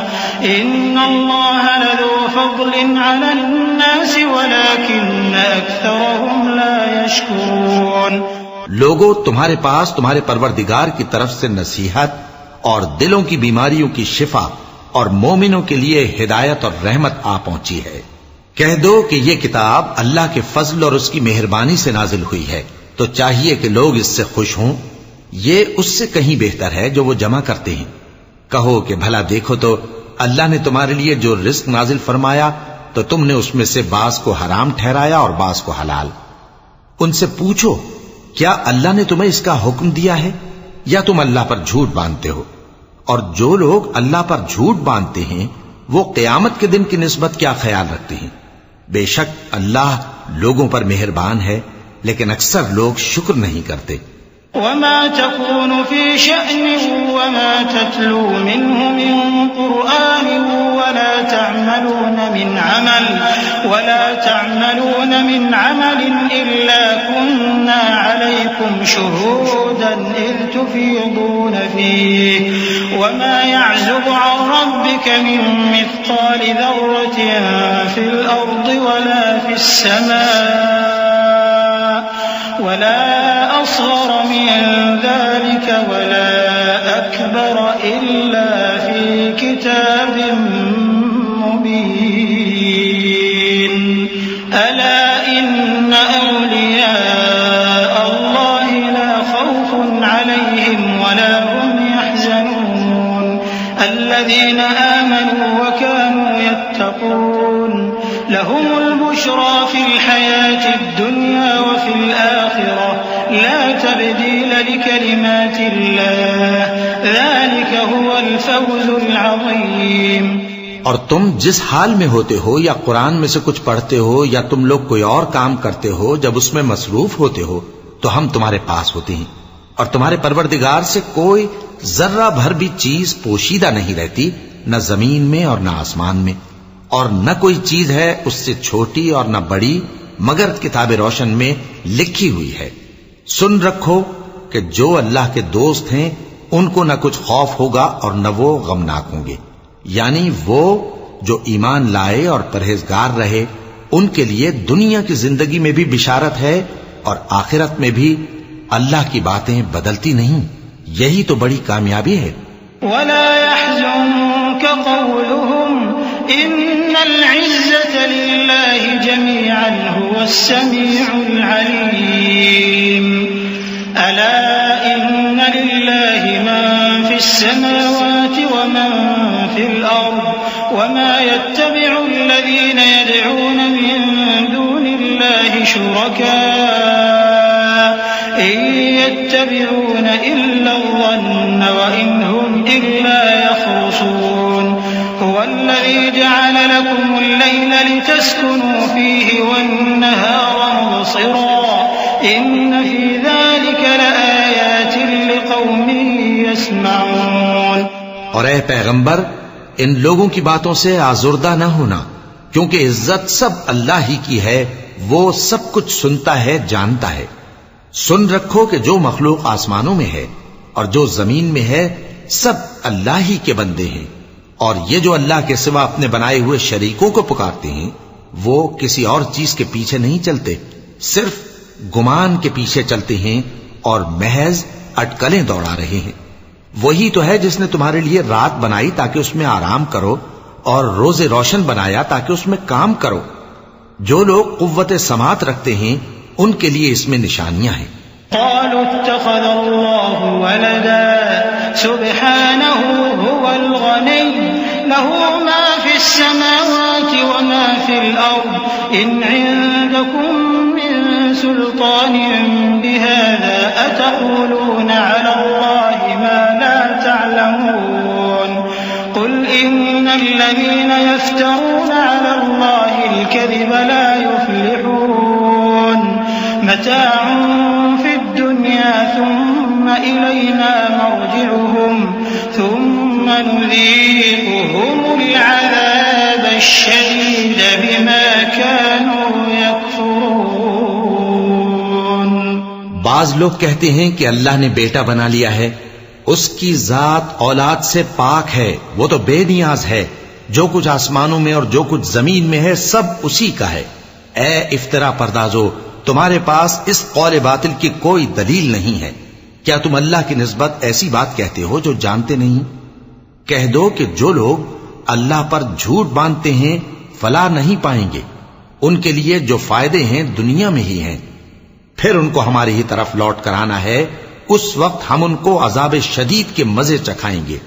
إن الله لذو فضل على الناس ولكن أكثرهم لا يشكرون लोगों, तुम्हारे पास तुम्हारे परवरदिगार की तरफ से नसीहत और दिलों की बीमारियों की शिफा और मोमिनों के लिए हिदायत और रहमत आ पहुंची है। कह दो कि ये किताब अल्लाह के फजल और उसकी मेहरबानी से नाजिल हुई है, तो चाहिए कि लोग इससे खुश हों। ये उससे कहीं बेहतर है जो वो जमा करते हैं। कहो कि भला देखो तो अल्लाह ने तुम्हारे लिए जो रिस्क नाजिल फरमाया तो तुमने उसमें से बास को हराम ठहराया और बास को हलाल। उनसे पूछो, क्या अल्लाह ने तुम्हें इसका हुक्म दिया है या तुम अल्लाह पर झूठ बांधते हो? और जो लोग अल्लाह पर झूठ बांधते हैं वो क़यामत के दिन की निस्बत क्या ख्याल रखते हैं? बेशक अल्लाह लोगों पर मेहरबान है, लेकिन अक्सर लोग शुक्र नहीं करते। वमा तकूनु फी शअन वमा ततलू मिन्हु मिन कुरआन वला तअमलून मिन अमल इल्ला कुन्ना अलैकुम शुहूदन इज़ तुफीदून फीह वमा यअज़ुबु अन रब्बिका मिन मिस्क़ालि ज़र्रतिन फिल अर्दि वला फिस समा वला أصغر من ذلك ولا أكبر إلا في كتاب مبين ألا إن أولياء الله لا خوف عليهم ولا هم يحزنون الذين آمنوا وكانوا يتقون لهم البشرى في الحياة الدنيا وفي الآخرة لا تبديل لكلمات الله ذلك هو الفوز العظيم। और तुम जिस हाल में होते हो या कुरान में से कुछ पढ़ते हो या तुम लोग कोई और काम करते हो, जब उसमें मसरूफ होते हो तो हम तुम्हारे पास होते हैं और तुम्हारे परवरदिगार से कोई जर्रा भर भी चीज पोशीदा नहीं रहती, न जमीन में और न आसमान में, और न कोई चीज है उससे छोटी और न बड़ी मगर किताब रोशन में लिखी हुई है। सुन रखो कि जो अल्लाह के दोस्त हैं उनको न कुछ खौफ होगा और न वो गमनाक होंगे, यानी वो जो ईमान लाए और परहेजगार रहे उनके लिए दुनिया की जिंदगी में भी बिशारत है और आखिरत में भी अल्लाह की बातें बदलती नहीं। यही तो बड़ी कामयाबी है। वला यहज़ुनका क़ौलुहुम इन्नल इज़्ज़ता लिल्लाहि जमीअन हुवस समीउल अलीम अला इन्न लिल्लाहि मान फिस समावाति व मान फिल अर्द वमा यत्तबि'ु अल्लज़ीना यद'ून मिन दूनिल्लाहि शुरका इन यत्तबि'ून इल्ला الظن وإن هم إلا يخرصون هو الذي جعل لكم الليل لتسكنوا فيه والنهار مبصرا إن في ذلك لآيات لقوم يسمعون। और ऐ पैगंबर, इन लोगों की बातों से आजुर्दा न होना, क्योंकि इज्जत सब अल्लाह ही की है, वो सब कुछ सुनता है, जानता है। सुन रखो कि जो मखलूक आसमानों में है और जो जमीन में है सब अल्लाह ही के बंदे हैं, और ये जो अल्लाह के सिवा अपने बनाए हुए शरीकों को पुकारते हैं वो किसी और चीज के पीछे नहीं चलते, सिर्फ गुमान के पीछे चलते हैं और महज अटकलें दौड़ा रहे हैं। वही तो है जिसने तुम्हारे लिए रात बनाई ताकि उसमें आराम करो और रोजे रोशन बनाया ताकि उसमें काम करो। जो लोग कुव्वत समात रखते हैं उनके लिए इसमें निशानियां हैं। क़ालू इत्तख़ज़ल्लाहु वलदा सुब्हानहु हुवल गनी लहू मा फिस समावाति व मा फिल अर्द इन इंदकुम मिन सुल्तानिन बिहाज़ा अतक़ूलून अला अल्लाहि मा ला तअलमून क़ुल इन्नल्लज़ीन यफ्तरून अलल्लाहिल कज़िब ला युफ्लिहून मताउन फिद दुनिया थुम्मा इलैना मर्जिउहुम थुम्मा नुज़ीक़ुहुमुल अज़ाबश शदीद बिमा कानू यकफुरून। बाज लोग कहते हैं कि अल्लाह ने बेटा बना लिया है, उसकी जात औलाद से पाक है, वो तो बेनियाज है। जो कुछ आसमानों में और जो कुछ जमीन में है सब उसी का है। ए इफ्तरा परदाजो, तुम्हारे पास इस कौल बातिल की कोई दलील नहीं है। क्या तुम अल्लाह की निस्बत ऐसी बात कहते हो जो जानते नहीं? कह दो कि जो लोग अल्लाह पर झूठ बांधते हैं फलाह नहीं पाएंगे, उनके लिए जो फायदे हैं दुनिया में ही हैं। फिर उनको हमारी ही तरफ लौट कर आना है, उस वक्त हम उनको अजाब शदीद के मजे चखाएंगे,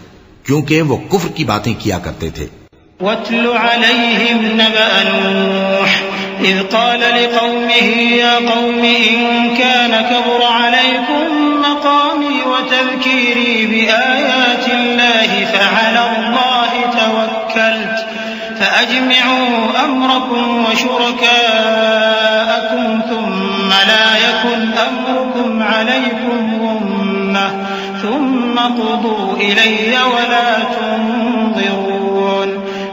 क्योंकि वो कुफ्र की बातें किया करते थे। वत्लु अलैहिम नबअ नूह इज़ क़ाल लिक़ौमिही या क़ौमि इन कान कबुर अलैकुम मक़ामी व तज़कीरी बिआयातिल्लाहि फ़अलल्लाहि तवक्कल्तु फ़अजमिዑ अम्रकुम व शुरकाअकुम ثم لا يكن أمركم عليكم غمة ثم قضوا إلي ولا تنظرون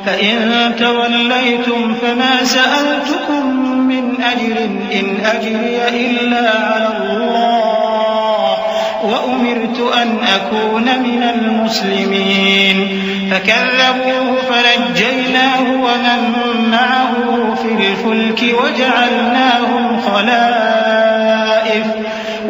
فإن توليتم فما سألتكم من أجر إن أجري إلا على الله وأمرت أن أكون من المسلمين فكذبوه فنجيناه ومن معه في الفلك وجعلناهم خلائف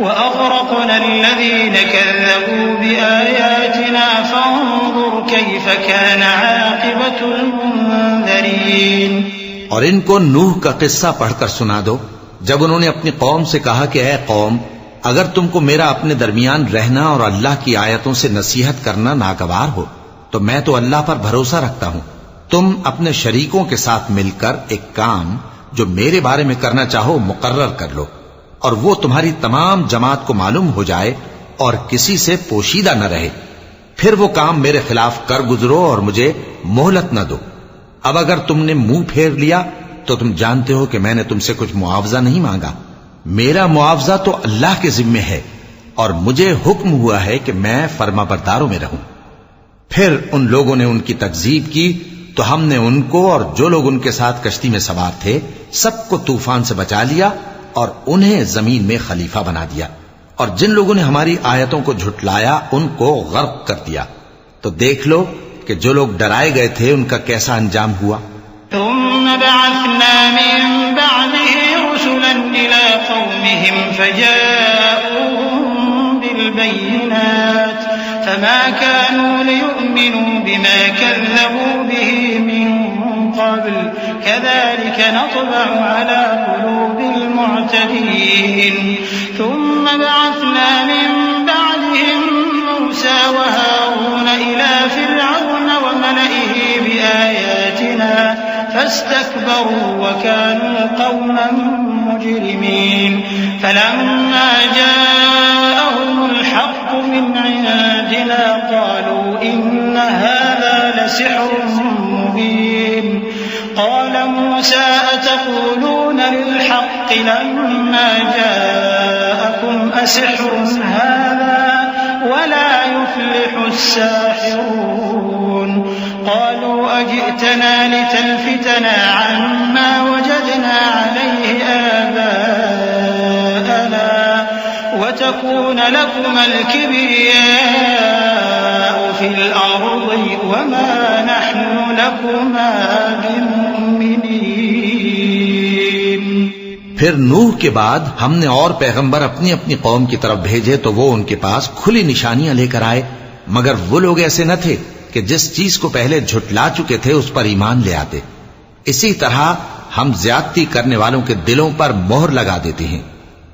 وأغرقنا الذين كذبوا بآياتنا فانظر كيف كان عاقبة المنذرين। और इनको नूह का किस्सा पढ़कर सुना दो, जब उन्होंने अपनी कौम से कहा कि ऐ कौम, अगर तुमको मेरा अपने दरमियान रहना और अल्लाह की आयतों से नसीहत करना नागवार हो तो मैं तो अल्लाह पर भरोसा रखता हूं। तुम अपने शरीकों के साथ मिलकर एक काम जो मेरे बारे में करना चाहो मुकर्रर कर लो, और वो तुम्हारी तमाम जमात को मालूम हो जाए और किसी से पोशीदा न रहे। फिर वो काम मेरे खिलाफ कर गुजरो और मुझे मोहलत न दो। अब अगर तुमने मुंह फेर लिया तो तुम जानते हो कि मैंने तुमसे कुछ मुआवजा नहीं मांगा। मेरा मुआवजा तो अल्लाह के जिम्मे है और मुझे हुक्म हुआ है कि मैं फर्माबरदारों में रहूं। फिर उन लोगों ने उनकी तकजीब की तो हमने उनको और जो लोग उनके साथ कश्ती में सवार थे सबको तूफान से बचा लिया और उन्हें जमीन में खलीफा बना दिया, और जिन लोगों ने हमारी आयतों को झुटलाया उनको गर्क कर दिया। तो देख लो कि जो लोग डराए गए थे उनका कैसा अंजाम हुआ। ثم بعثنا من بعده رسلا إلى قومهم فجاءوهم بالبينات فما كانوا ليؤمنوا بما كذبوا به من قبل كذلك نطبع على قلوب المعتدين ثم بعثنا من بعدهم موسى وهارون إلى فرعون وملئه بآياتنا فاستكبروا وكانوا قوما مجرمين فلما جاءهم الحق من عندنا قالوا إن هذا لسحر مبين قال موسى أتقولون للحق لما جاءكم أسحر هذا ولا يفلح الساحرون قالوا أجئتنا لتلفتنا عما وجدنا عليه آباءنا وتكون لكما الكبرياء في الأرض وما نحن لكما بمؤمنين। फिर नूह के बाद हमने और पैगंबर अपनी अपनी कौम की तरफ भेजे तो वो उनके पास खुली निशानियां लेकर आए, मगर वो लोग ऐसे न थे कि जिस चीज को पहले झुटला चुके थे उस पर ईमान ले आते। इसी तरह हम ज्यादती करने वालों के दिलों पर मोहर लगा देते हैं।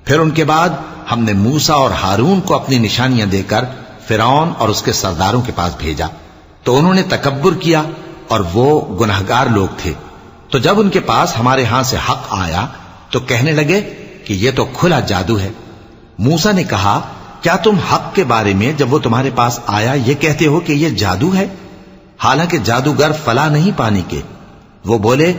फिर उनके बाद हमने मूसा और हारून को अपनी निशानियां देकर फिरौन और उसके सरदारों के पास भेजा, तो उन्होंने तकब्बुर किया और वो गुनहगार लोग थे। तो जब उनके पास हमारे यहां से हक आया तो कहने लगे कि ये तो खुला जादू है। मूसा ने कहा, क्या तुम हक के बारे में जब वो तुम्हारे पास आया ये कहते हो कि ये जादू है? हालांकि जादूगर फला नहीं पाने के। वो बोले,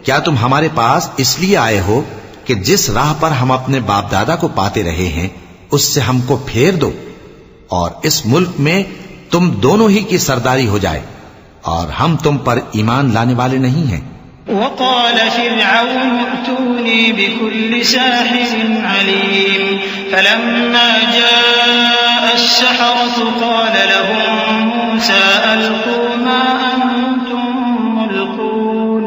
क्या तुम हमारे पास इसलिए आए हो कि जिस राह पर हम अपने बाप दादा को पाते रहे हैं उससे हमको फेर दो और इस मुल्क में तुम दोनों ही की सरदारी हो जाए, और हम तुम पर ईमान लाने वाले नहीं हैं। वक़ाल फ़िरऔन अतूनी बिकुल्लि साहिरिन अलीम फलम्मा जाअ अस्सहरतु क़ाल लहुम मूसा अल्क़ू मा अंतुम मुल्क़ून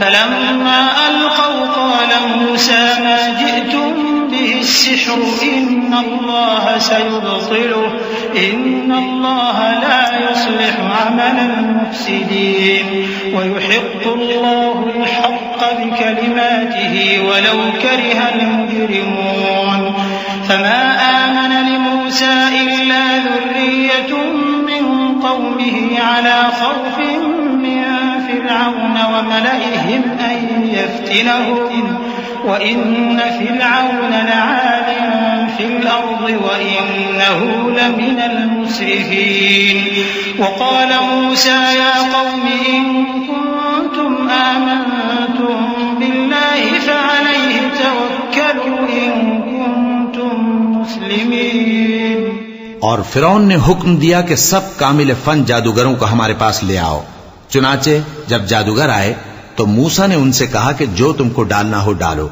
फलम्मा अलक़ौ क़ाल मूसा मा जि'तुम बिहि अस्सिह्रु इन्नल्लाह सयुब्तिलुहु इन्नल्लाह ला युस्लिहु अमलल मुफ़्सिदीन वयुहिक़्क़ु अल्लाहु अल-हक़्क़ बिकलिमातिही वलौ करिहल मुजरिमून फमा आमन लिमूसा इल्ला ज़ुर्रिय्यतुम मिन क़ौमिही अला ख़ौफ़िन मिन फ़िरऔन वमलइहिम अन यफ़्तिनहुम वइन्न फ़िरऔन लआलिन फ़िल अर्ज़ि वइन्नहु लमिनल मुस्रिफ़ीन वक़ाल मूसा या क़ौमि इन कुन्तुम आमनतुम बिल्लाहि फ़अलैहि तवक्कलू इन कुन्तुम मुस्लिमीन। और फिरौन ने हुक्म दिया कि सब कामिल फन जादूगरों को हमारे पास ले आओ। चुनाचे जब जादूगर आए तो मूसा ने उनसे कहा कि जो तुमको डालना हो डालो।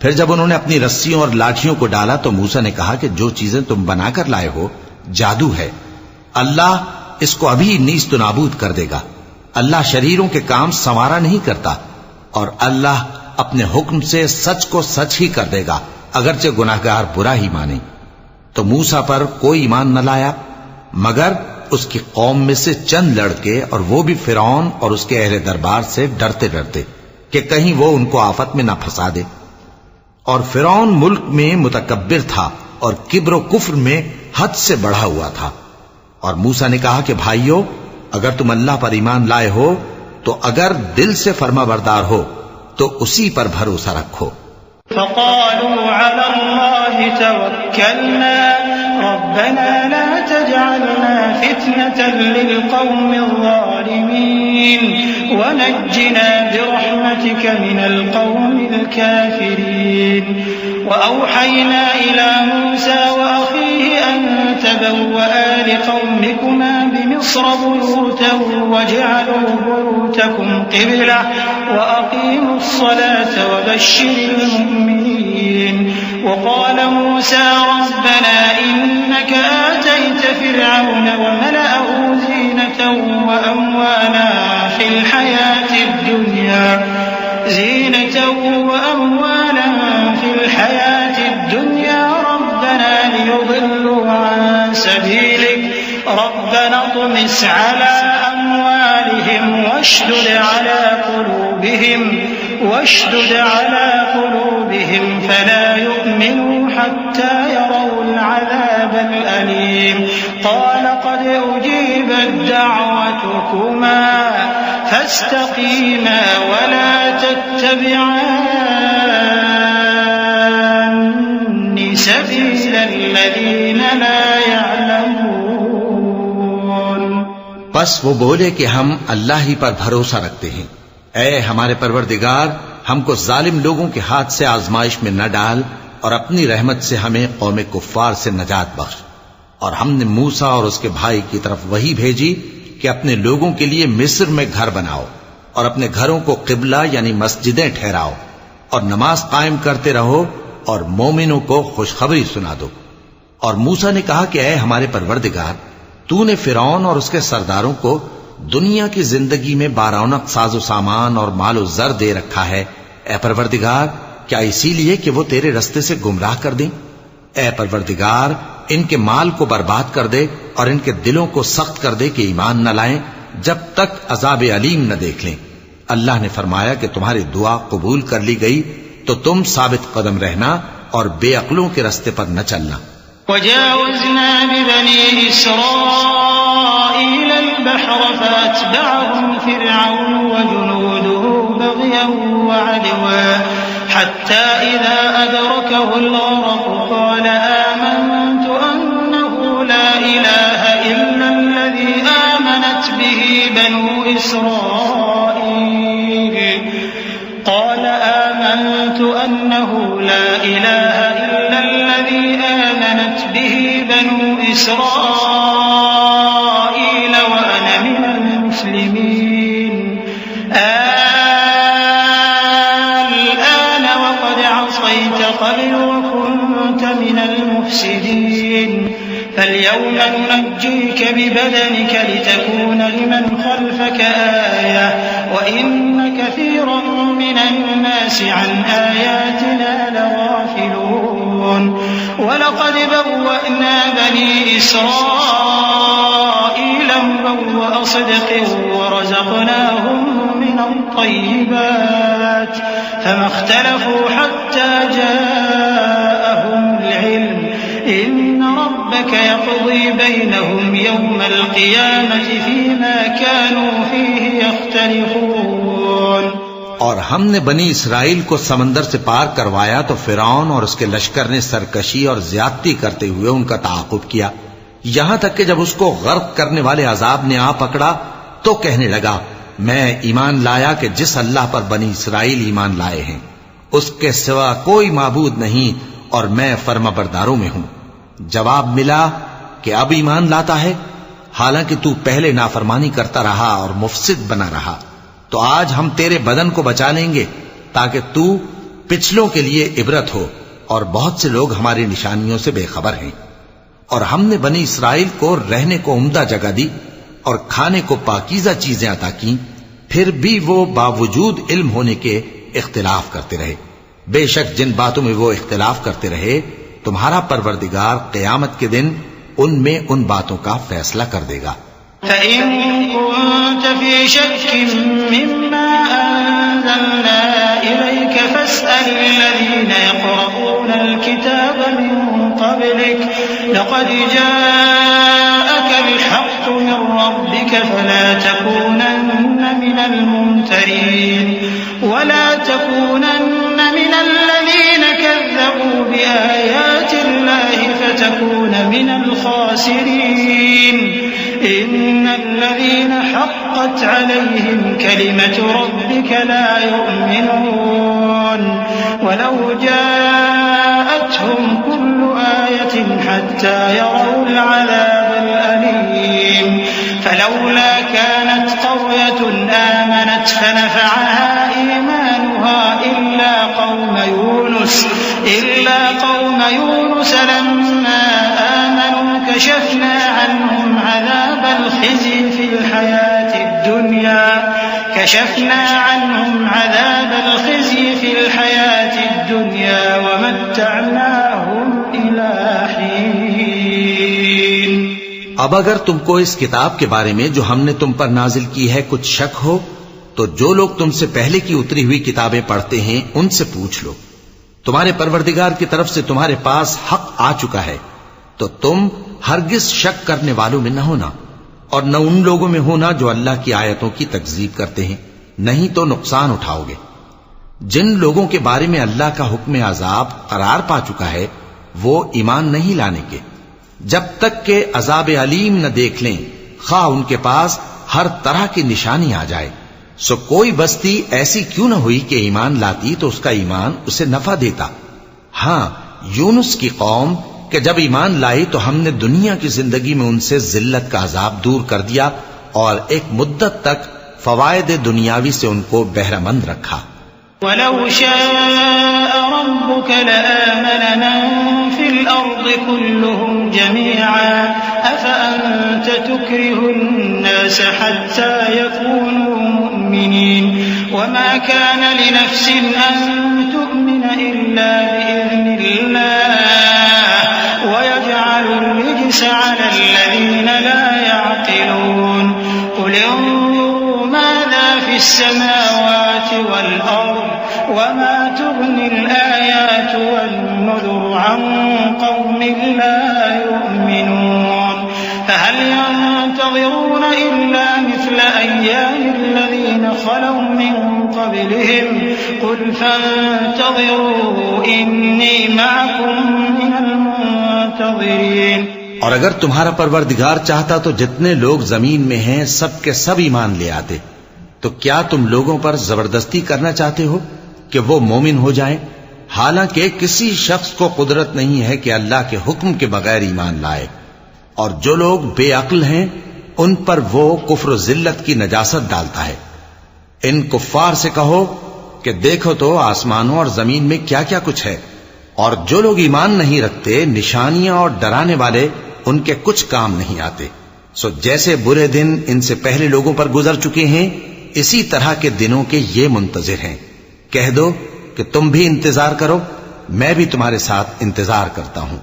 फिर जब उन्होंने अपनी रस्सियों और लाठियों को डाला तो मूसा ने कहा कि जो चीजें तुम बनाकर लाए हो जादू है, अल्लाह इसको अभी नीस्त नाबूद कर देगा। अल्लाह शरीरों के काम संवारा नहीं करता, और अल्लाह अपने हुक्म से सच को सच ही कर देगा, अगरचे गुनाहगार बुरा ही माने। तो मूसा पर कोई ईमान न लाया मगर उसकी कौम में से चंद लड़के, और वो भी फिरौन और उसके अहले दरबार से डरते डरते कि कहीं वो उनको आफत में ना फंसा दे। और फिरौन मुल्क में मुतकब्बिर था और किब्र कुफ्र में हद से बढ़ा हुआ था। और मूसा ने कहा कि भाइयों, अगर तुम अल्लाह पर ईमान लाए हो तो अगर दिल से फर्माबरदार हो तो उसी पर भरोसा रखो। फ़क़ालू अला अल्लाहि तवक्कलना रब्बना ला तजअलना फितनतन लिलक़ौमिज़ ज़ालिमीन वनज्जिना बिरहमतिक मिनल क़ौमिल काफ़िरीन। वअवहयना इला मूसा वअख़ीहि अन तबव्वआ लिक़ौमिकुमा बिमिस्र बुयूतन वजअलू बुयूतकुम क़िबला वअक़ीमुस सलाता वबश्शिरिल मुमिनीन। वक़ाल मूसा रब्बना इन्नक आतैत फ़िरऔन वमलअहु ज़ीनतन वअमवाला फ़िल हयातिद दुनिया रब्बना लियुضिल्लू अन सबीलिक रब्बना तुमिस अला अमवालिहिम वश्दुद अला क़ुलूबिहिम फला यु'मिनू हत्ता यरौल अज़ाबल अलीम। क़ाल क़द उजीबत दअवतुकुमा फस्तक़ीमा वला तत्तबि'ान सबीलल लज़ीना ला यअलमून। बस वो बोले कि हम अल्लाह ही पर भरोसा रखते हैं। ऐ हमारे परवरदिगार, हमको जालिम लोगों के हाथ से आजमाइश में न डाल और अपनी रहमत से हमें कौम कुफ्फार से नजात बख्श। और हमने मूसा और उसके भाई की तरफ वही भेजी कि अपने लोगों के लिए मिस्र में घर बनाओ और अपने घरों को किबला यानी मस्जिदें ठहराओ और नमाज कायम करते रहो और मोमिनों को खुशखबरी सुना दो। और मूसा ने कहा कि ऐ हमारे परवरदिगार, तूने फिरौन और उसके सरदारों को दुनिया की जिंदगी में बारौनक साजो सामान और मालो जर दे रखा है। ऐ परवरदिगार, क्या इसीलिए कि वो तेरे रस्ते से गुमराह कर दें? ऐ परवरदिगार, इनके माल को बर्बाद कर दे और इनके दिलों को सख्त कर दे कि ईमान न लाएं जब तक अजाब अलीम न देख लें। अल्लाह ने फरमाया कि तुम्हारी दुआ कबूल कर ली गई तो तुम साबित कदम रहना और बेअक्लों के रास्ते पर न चलना। वजावज़ना बिबनी इस्राईल अल-बहर फअतबअहुम फिरऔन वजुनूदुहु बग़यन वअदवा हत्ता इज़ा अदरकहु अल-गरक़ क़ाल आमनतु अन्नहु ला इलाहा इल्ला अल्लज़ी आमनत बिही بنو إسرائيل قال آمنت أنه لا إله إلا الذي آمنت به بنو إسرائيل وأنا من المسلمين الآن وقد عصيت قبل وكنت من المفسدين فاليوم ننجيك ببدنك لتكون لمن خلفك آية وإن كثيرا من الناس عن آياتنا لغافلون ولقد بوأنا بني إسرائيل مبوأ صدق ورزقناهم من الطيبات فما اختلفوا حتى جاءهم العلم إن ربك يقضي بينهم يوم القيامة فيما كانوا فيه يختلفون। और हमने बनी इसराइल को समंदर से पार करवाया तो फिरौन और उसके लश्कर ने सरकशी और ज्यादती करते हुए उनका ताक़ुब किया, यहां तक कि जब उसको गर्क करने वाले अजाब ने आ पकड़ा तो कहने लगा, मैं ईमान लाया कि जिस अल्लाह पर बनी इसराइल ईमान लाए हैं उसके सिवा कोई माबूद नहीं और मैं फर्माबरदारों में हूं। जवाब मिला कि अब ईमान लाता है, हालांकि तू पहले नाफरमानी करता रहा और मुफसिद बना रहा, तो आज हम तेरे बदन को बचा लेंगे ताकि तू पिछलों के लिए इबरत हो, और बहुत से लोग हमारी निशानियों से बेखबर हैं। और हमने बनी इसराइल को रहने को उम्दा जगह दी और खाने को पाकीज़ा चीजें अता की, फिर भी वो बावजूद इल्म होने के इख्तिलाफ करते रहे। बेशक जिन बातों में वो इख्तिलाफ करते रहे तुम्हारा परवरदिगार क़यामत के दिन उनमें उन बातों का फैसला कर देगा। فإن كنت في شك مما أنزلنا إليك فاسأل الذين يقرؤون الكتاب من قبلك لقد جاءك الحق من ربك فلا تكونن من الممترين ولا تكونن من الذين كذبوا بآيات الله فتكون من الخاسرين إن الذين حقت عليهم كلمة ربك لا يؤمنون ولو جاءتهم كل آية حتى يروا العذاب الأليم فلولا كانت قرية آمنت فنفعها إيمانها إلا قوم يونس لما آمنوا كشفنا عنهم عذاب الخزي في الحياة الدنيا ومتعناهم إلى حين। अब अगर तुमको इस किताब के बारे में जो हमने तुम पर नाजिल की है कुछ शक हो तो जो लोग तुमसे पहले की उतरी हुई किताबें पढ़ते हैं उनसे पूछ लो, तुम्हारे परवरदिगार की तरफ से तुम्हारे पास हक आ चुका है, तो तुम हरगिज शक करने वालों में न होना और न उन लोगों में होना जो अल्लाह की आयतों की तकजीब करते हैं, नहीं तो नुकसान उठाओगे। जिन लोगों के बारे में अल्लाह का हुक्म अजाब करार पा चुका है वो ईमान नहीं लाने के जब तक के अजाब अलीम न देख लें, खा उनके पास हर तरह की निशानी आ जाए। सो कोई बस्ती ऐसी क्यों न हुई कि ईमान लाती तो उसका ईमान उसे नफा देता। हां, यूनुस की कौम कि जब ईमान लाई तो हमने दुनिया की जिंदगी में उनसे जिल्लत का अजाब दूर कर दिया और एक मुद्दत तक फवायद दुनियावी से उनको बहरामंद रखा। वलौ शाअ रब्बुक लआमन मन फिल अर्द कुल्लुहुम जमीअन अफअंत तुक्रिहुन्नास हत्ता यकूनू मुमिनीन वमा कान लिनफ्सिन अन तु'मिन इल्ला बिइज़निल्लाह वयजअलु الرجس على الذين لا يعقلون قل انظروا ماذا في السماوات والأرض وما تغني الآيات والنذر عن قوم لا يؤمنون فهل ينتظرون إلا مثل أيام الذين خلوا من قبلهم قل فانتظروا إني معكم من المنتظرين। और अगर तुम्हारा परवरदिगार चाहता तो जितने लोग जमीन में हैं सब के सब ईमान ले आते। तो क्या तुम लोगों पर जबरदस्ती करना चाहते हो कि वो मोमिन हो जाएं? हालांकि किसी शख्स को कुदरत नहीं है कि अल्लाह के हुक्म के बगैर ईमान लाए। और जो लोग बेअक्ल हैं उन पर वो कुफ्र जिल्लत की नजासत डालता है। इन कुफ्फार से कहो कि देखो तो आसमानों और जमीन में क्या क्या कुछ है, और जो लोग ईमान नहीं रखते निशानियां और डराने वाले उनके कुछ काम नहीं आते। सो जैसे बुरे दिन इनसे पहले लोगों पर गुजर चुके हैं, इसी तरह के दिनों के ये मुंतजिर हैं। कह दो कि तुम भी इंतजार करो, मैं भी तुम्हारे साथ इंतजार करता हूं।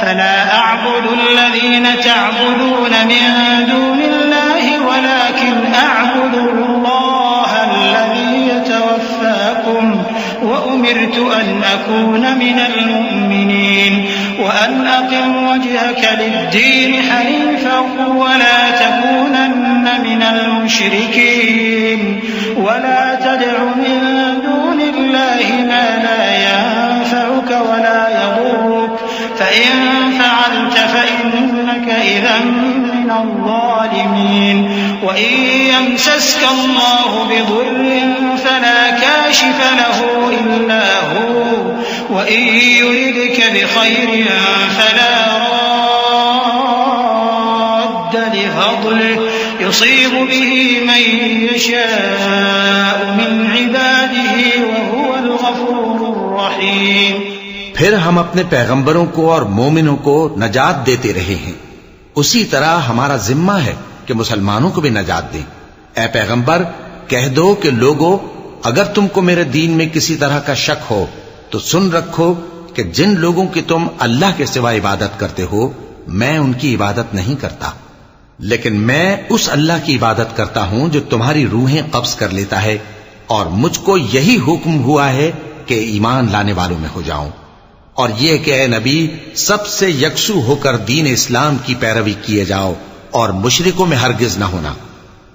فلا أعبد الذين تعبدون من دون الله ولكن أعبد الله الذي يتوفاكم وأمرت أن أكون من المؤمنين وأن أقم وجهك للدين حنيفا ولا تكونن من المشركين ولا تدع من دون الله ما لا ينفعك ولا يضرك فإن فعلت فإنك إذا من الظالمين وإن يمسسك الله بضر فلا كاشف له إلا هو وإن يردك بخير فلا راد لفضله يصيب به من يشاء من عباده وهو الغفور الرحيم। फिर हम अपने पैगंबरों को और मोमिनों को नजात देते रहे हैं, उसी तरह हमारा जिम्मा है कि मुसलमानों को भी नजात दें। ए पैगंबर, कह दो कि लोगों, अगर तुमको मेरे दीन में किसी तरह का शक हो तो सुन रखो कि जिन लोगों की तुम अल्लाह के सिवा इबादत करते हो, मैं उनकी इबादत नहीं करता, लेकिन मैं उस अल्लाह की इबादत करता हूं जो तुम्हारी रूहें कब्ज कर लेता है, और मुझको यही हुक्म हुआ है कि ईमान लाने वालों में हो जाऊं। और यह कि ऐ नबी, सबसे यकसू होकर दीन इस्लाम की पैरवी किए जाओ और मुशरिकों में हरगिज न होना,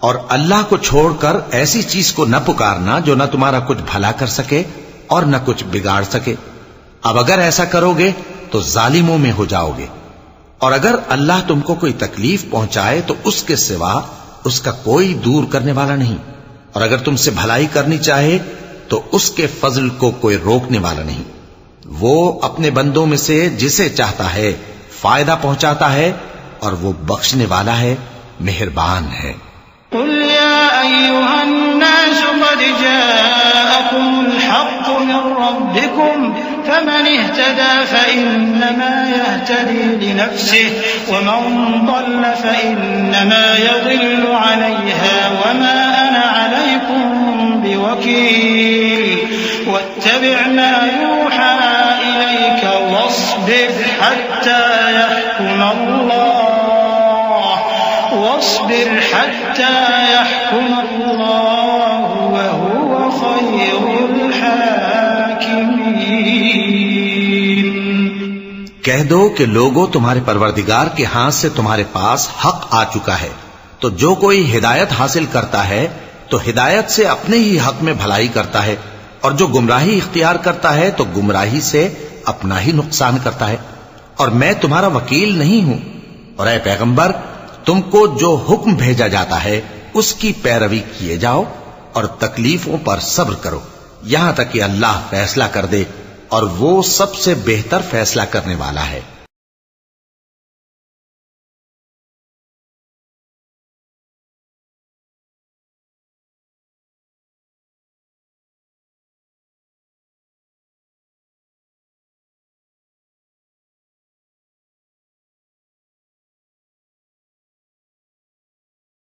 और अल्लाह को छोड़कर ऐसी चीज को न पुकारना जो न तुम्हारा कुछ भला कर सके और न कुछ बिगाड़ सके। अब अगर ऐसा करोगे तो जालिमों में हो जाओगे। और अगर अल्लाह तुमको कोई तकलीफ पहुंचाए तो उसके सिवा उसका कोई दूर करने वाला नहीं, और अगर तुमसे भलाई करनी चाहे तो उसके फजल को कोई रोकने वाला नहीं। वो अपने बंदों में से जिसे चाहता है फायदा पहुंचाता है, और वो बख्शने वाला है, मेहरबान है। قل يا أيها الناس قد جاءكم الحق من ربكم فمن اهتدى فإنما يهتدي لنفسه ومن ضل فإنما يضل عليها وما أنا عليكم بوكيل واتبع ما يوحى إليك واصبر حتى يحكم الله وهو خير الحاكمين। कह दो कि लोगों, तुम्हारे परवरदिगार के हाथ से तुम्हारे पास हक आ चुका है, तो जो कोई हिदायत हासिल करता है तो हिदायत से अपने ही हक में भलाई करता है, और जो गुमराही इख्तियार करता है तो गुमराही से अपना ही नुकसान करता है, और मैं तुम्हारा वकील नहीं हूं। और ऐ पैगंबर, तुमको जो हुक्म भेजा जाता है उसकी पैरवी किए जाओ और तकलीफों पर सब्र करो, यहां तक कि अल्लाह फैसला कर दे, और वो सबसे बेहतर फैसला करने वाला है।